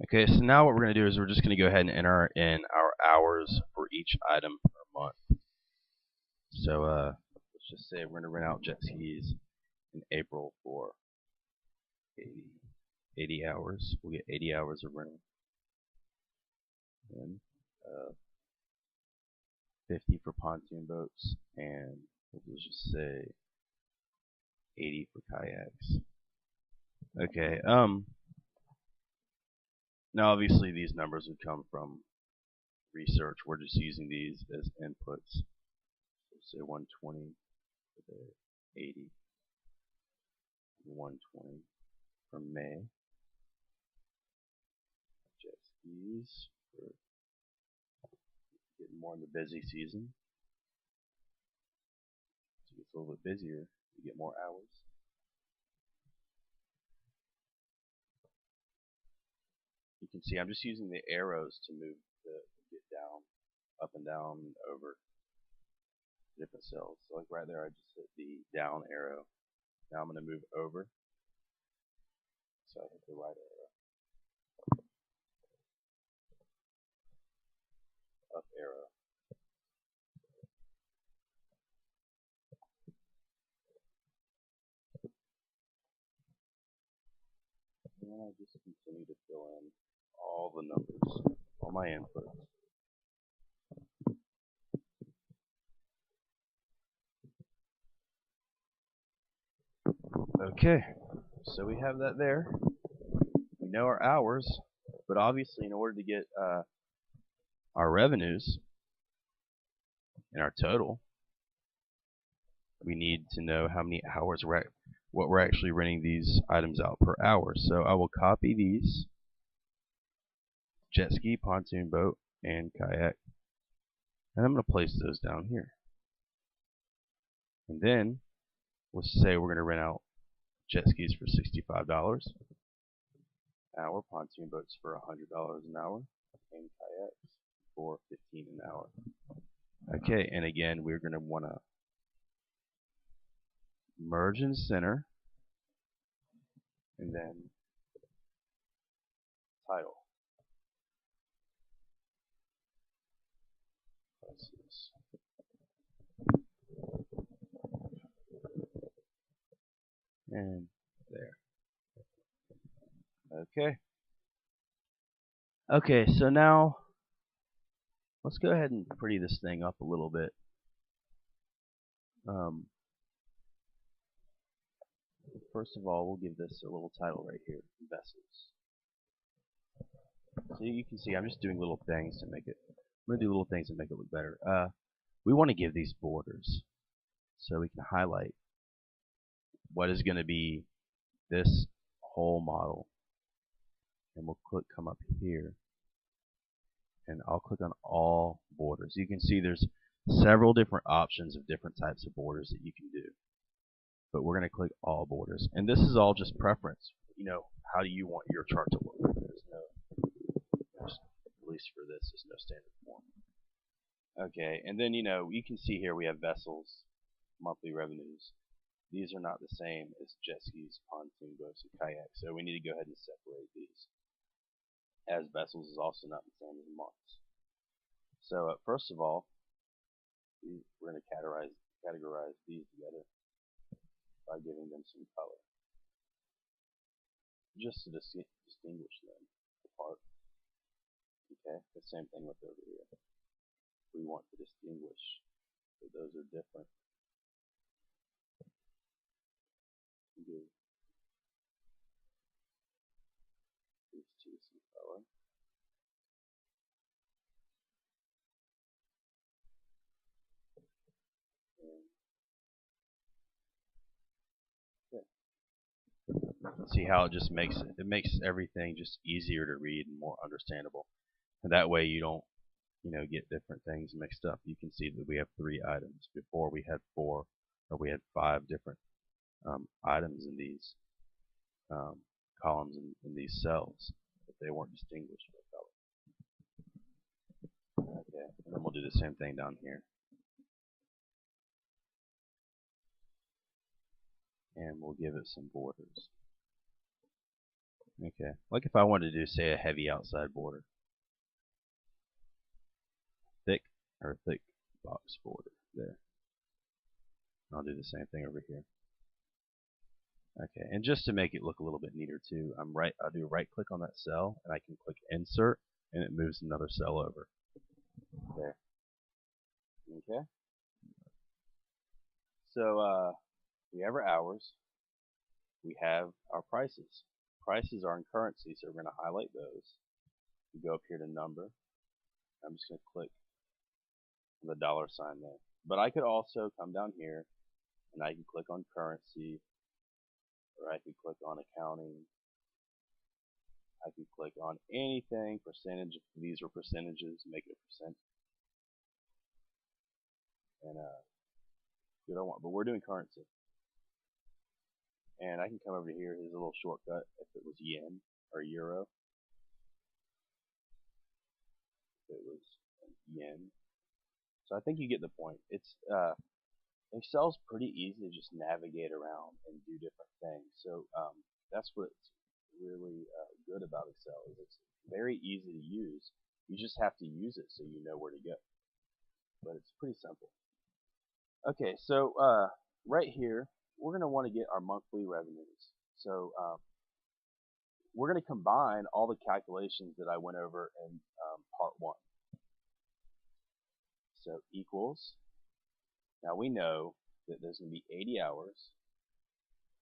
Okay, so now what we're going to do is we're just going to go ahead and enter in our hours for each item per month. So let's just say we're going to rent out jet skis in April for 80 hours. We'll get 80 hours of rental. And 50 for pontoon boats, and we'll just say 80 for kayaks. Okay, now obviously these numbers would come from research. We're just using these as inputs. So say 120 for the 80, 120 for May. Jet skis for getting more in the busy season. So it gets a little bit busier, you get more hours. You can see I'm just using the arrows to move the get down, up and down, over different cells. So like right there, I just hit the down arrow. Now I'm going to move over. So I hit the right arrow, up arrow. And then I just continue to fill in all the numbers, all my inputs. Okay, so we have that there. We know our hours, but obviously in order to get our revenues and our total, we need to know how many hours what we're actually renting these items out per hour. So I will copy these: jet ski, pontoon boat, and kayak, and I'm going to place those down here. And then let's say we're going to rent out jet skis for $65 an hour, pontoon boats for $100 an hour, and kayaks for $15 an hour. Okay, and again, we're going to want to merge and center, and then title. Places. And there. Okay. Okay, so now let's go ahead and pretty this thing up a little bit. First of all, we'll give this a little title right here: vessels. So you can see I'm just doing little things to make it. I'm gonna do little things to make it look better. We want to give these borders, so we can highlight what is going to be this whole model, and we'll come up here, and I'll click on all borders. You can see there's several different options of different types of borders that you can do, but we're going to click all borders, and this is all just preference. You know, how do you want your chart to look? There's no, at least for this, there's no standard form. Okay, and then you can see here we have vessels, monthly revenues. These are not the same as jet skis, pontoon boats, and kayaks, so we need to go ahead and separate these, as vessels is also not the same as months. So first of all, we're going to categorize these together by giving them some color, just to distinguish them apart. Okay, the same thing with over here. We want to distinguish that those are different. Give these two some color. And see how it just makes everything just easier to read and more understandable. And that way you don't get different things mixed up. You can see that we have 3 items. Before we had 4, or we had 5 different items in these columns in these cells, but they weren't distinguished by color. Okay, and then we'll do the same thing down here. And we'll give it some borders. Okay, like if I wanted to do, say, a heavy outside border, thick or thick box border there. I'll do the same thing over here. Okay, and just to make it look a little bit neater too, I'll do right click on that cell and I can click insert and it moves another cell over. There. Okay. So we have our hours. We have our prices. Prices are in currency, so we're going to highlight those. We go up here to number. I'm just going to click the dollar sign there. But I could also come down here and I can click on currency, or I could click on accounting. I could click on anything, percentage. If these are percentages, make it a percent. And we don't want, but we're doing currency. And I can come over to here. Here's a little shortcut. If it was yen or euro, if it was yen. So I think you get the point. It's Excel's pretty easy to just navigate around and do different things. So that's what's really good about Excel is it's very easy to use. You just have to use it so you know where to go. But it's pretty simple. Okay, so right here we're going to want to get our monthly revenues. So we're going to combine all the calculations that I went over in part 1. So equals. Now we know that there's going to be 80 hours.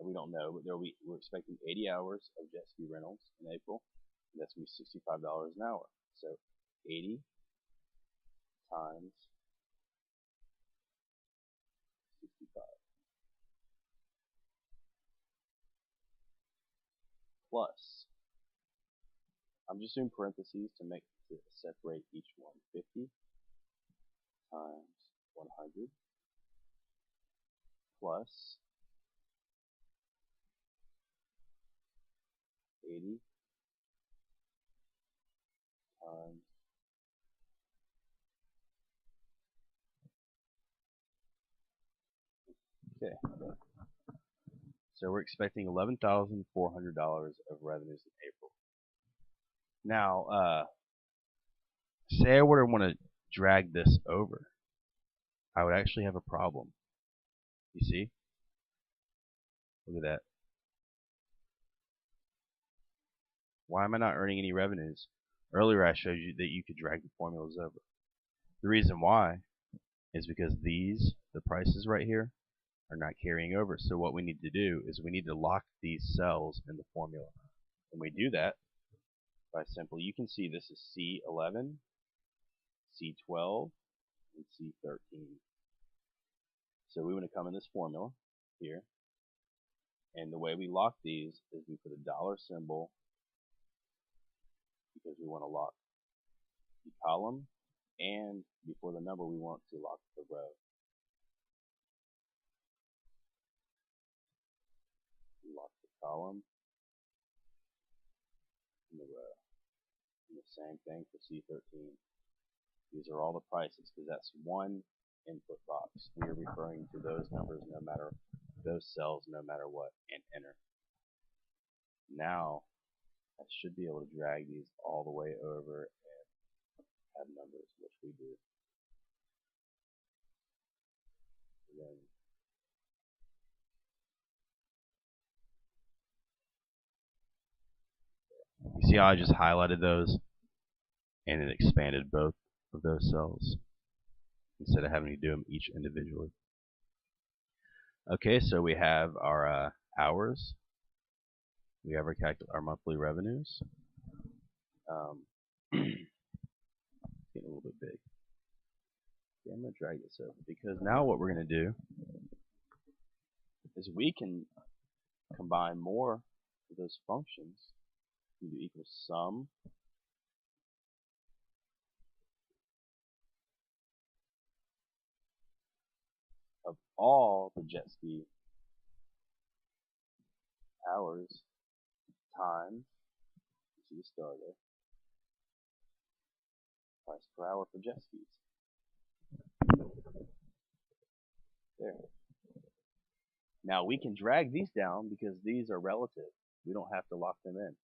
We don't know, but we're expecting 80 hours of jet ski rentals in April. And that's going to be $65 an hour. So 80 times 65 plus. I'm just doing parentheses to separate each one. 50 times 100 plus 80 times okay. So we're expecting $11,400 of revenues in April. Now, say I were to want to drag this over, I would actually have a problem. You see? Look at that. Why am I not earning any revenues? Earlier I showed you that you could drag the formulas over. The reason why is because the prices right here, are not carrying over. So what we need to do is we need to lock these cells in the formula. And we do that by simply, you can see this is C11, C12, and C13. So we want to come in this formula here, and the way we lock these is we put a dollar symbol because we want to lock the column, and before the number we want to lock the row. We lock the column and the row. And the same thing for C13. These are all the prices because that's one input box. We are referring to those numbers no matter those cells no matter what, and enter. Now I should be able to drag these all the way over and add numbers, which we do. And then you see how I just highlighted those and it expanded both of those cells instead of having to do them each individually. Okay, so we have our hours. We have our monthly revenues. Getting a little bit big. Okay, I'm going to drag this over because now what we're going to do is we can combine more of those functions. We do equal sum of all the jet ski hours times, you see the star there, price per hour for jet skis. There. Now we can drag these down because these are relative. We don't have to lock them in.